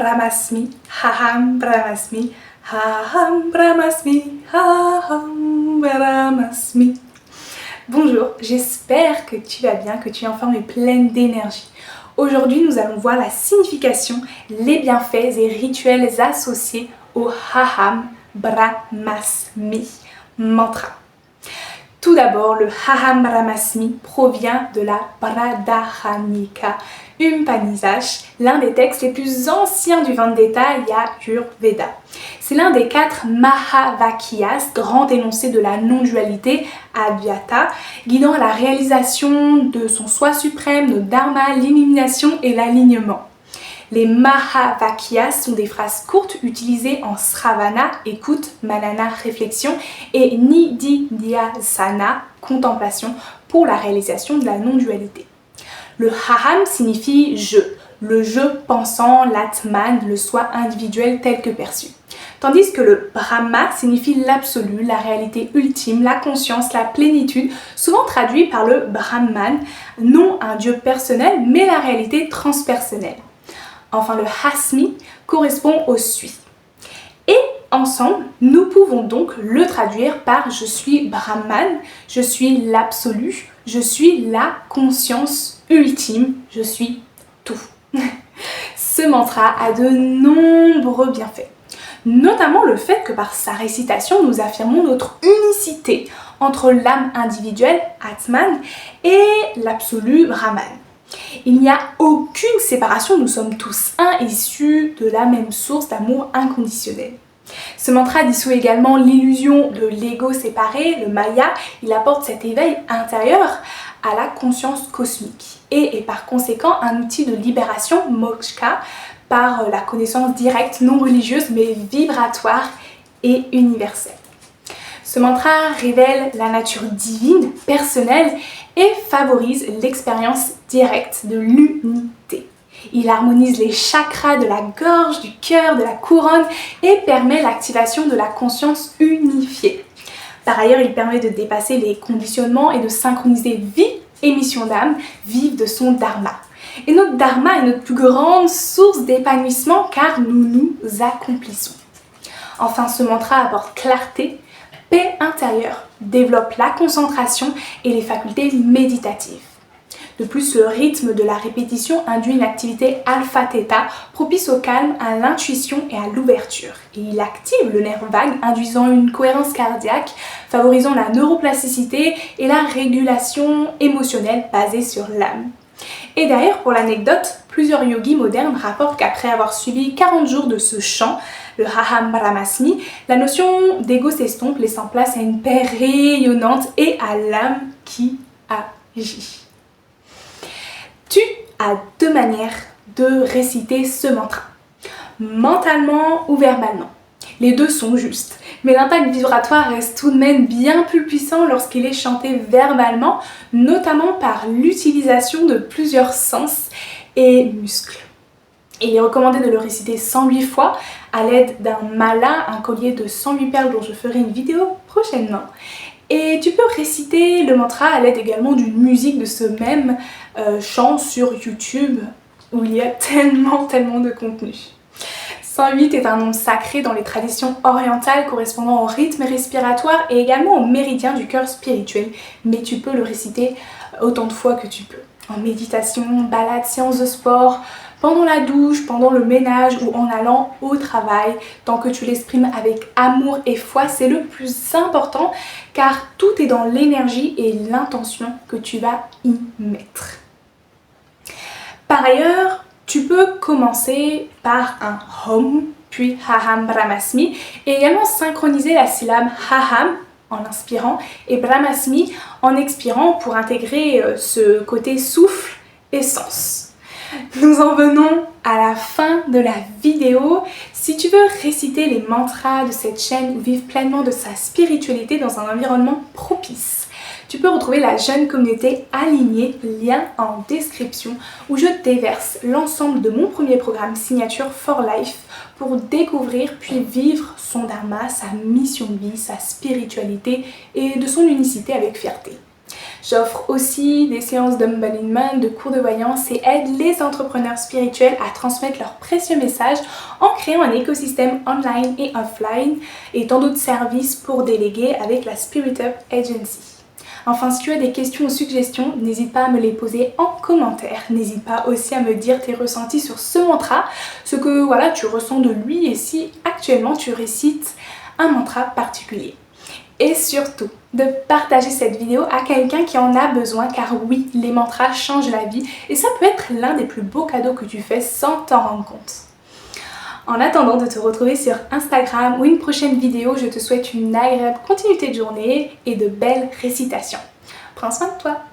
Brahmasmi, Haham Brahmasmi, Haham Brahmasmi, Haham Brahmasmi. Bonjour, j'espère que tu vas bien, que tu es en forme et pleine d'énergie. Aujourd'hui, nous allons voir la signification, les bienfaits et rituels associés au Haham Brahmasmi mantra. Tout d'abord, le Haham Brahmasmi provient de la Bradharanyaka Upanishad, l'un des textes les plus anciens du Vendetta Yajurveda. C'est l'un des 4 Mahavakyas, grands énoncés de la non-dualité Advaita, guidant à la réalisation de son soi suprême, le Dharma, l'illumination et l'alignement. Les Mahavakyas sont des phrases courtes utilisées en Sravana, écoute, Manana, réflexion, et Nididhyasana, contemplation, pour la réalisation de la non-dualité. Le Haham signifie je, le je pensant, l'Atman, le soi individuel tel que perçu. Tandis que le Brahma signifie l'absolu, la réalité ultime, la conscience, la plénitude, souvent traduit par le Brahman, non un dieu personnel, mais la réalité transpersonnelle. Enfin, le Hasmi correspond au suis. Et ensemble, nous pouvons donc le traduire par je suis Brahman, je suis l'absolu, je suis la conscience ultime, je suis tout. Ce mantra a de nombreux bienfaits, notamment le fait que par sa récitation, nous affirmons notre unicité entre l'âme individuelle, Atman, et l'absolu Brahman. Il n'y a aucune séparation, nous sommes tous un, issus de la même source d'amour inconditionnel. Ce mantra dissout également l'illusion de l'ego séparé, le Maya. Il apporte cet éveil intérieur à la conscience cosmique et est par conséquent un outil de libération, moksha, par la connaissance directe, non religieuse mais vibratoire et universelle. Ce mantra révèle la nature divine, personnelle et favorise l'expérience directe de l'unité. Il harmonise les chakras de la gorge, du cœur, de la couronne et permet l'activation de la conscience unifiée. Par ailleurs, il permet de dépasser les conditionnements et de synchroniser vie et mission d'âme, vivre de son dharma. Et notre dharma est notre plus grande source d'épanouissement car nous nous accomplissons. Enfin, ce mantra apporte clarté, paix intérieure, développe la concentration et les facultés méditatives. De plus, le rythme de la répétition induit une activité alpha-theta propice au calme, à l'intuition et à l'ouverture. Et il active le nerf vague, induisant une cohérence cardiaque, favorisant la neuroplasticité et la régulation émotionnelle basée sur l'âme. Et d'ailleurs, pour l'anecdote, plusieurs yogis modernes rapportent qu'après avoir suivi 40 jours de ce chant, le Haham Brahmasmi, la notion d'ego s'estompe, laissant place à une paix rayonnante et à l'âme qui agit. Tu as 2 manières de réciter ce mantra, mentalement ou verbalement. Les 2 sont justes, mais l'impact vibratoire reste tout de même bien plus puissant lorsqu'il est chanté verbalement, notamment par l'utilisation de plusieurs sens et muscles. Il est recommandé de le réciter 108 fois à l'aide d'un mala, un collier de 108 perles dont je ferai une vidéo prochainement. Et tu peux réciter le mantra à l'aide également d'une musique de ce même chant sur YouTube où il y a tellement de contenu. 108 est un nom sacré dans les traditions orientales correspondant au rythme respiratoire et également au méridien du cœur spirituel, mais tu peux le réciter autant de fois que tu peux. En méditation, balade, séance de sport, pendant la douche, pendant le ménage ou en allant au travail, tant que tu l'exprimes avec amour et foi, c'est le plus important car tout est dans l'énergie et l'intention que tu vas y mettre. Par ailleurs, tu peux commencer par un Hom, puis Haham Brahmasmi et également synchroniser la syllabe Haham en inspirant et Brahmasmi en expirant pour intégrer ce côté souffle et sens. Nous en venons à la fin de la vidéo. Si tu veux réciter les mantras de cette chaîne ou vivre pleinement de sa spiritualité dans un environnement propice, tu peux retrouver la jeune communauté alignée, lien en description, où je déverse l'ensemble de mon premier programme signature for life pour découvrir puis vivre son dharma, sa mission de vie, sa spiritualité et de son unicité avec fierté. J'offre aussi des séances d'embodiment, de cours de voyance et aide les entrepreneurs spirituels à transmettre leurs précieux messages en créant un écosystème online et offline et tant d'autres services pour déléguer avec la Spirit Up Agency. Enfin, si tu as des questions ou suggestions, n'hésite pas à me les poser en commentaire. N'hésite pas aussi à me dire tes ressentis sur ce mantra, ce que tu ressens de lui et si actuellement tu récites un mantra particulier. Et surtout, de partager cette vidéo à quelqu'un qui en a besoin car oui, les mantras changent la vie et ça peut être l'un des plus beaux cadeaux que tu fais sans t'en rendre compte. En attendant de te retrouver sur Instagram ou une prochaine vidéo, je te souhaite une agréable continuité de journée et de belles récitations. Prends soin de toi!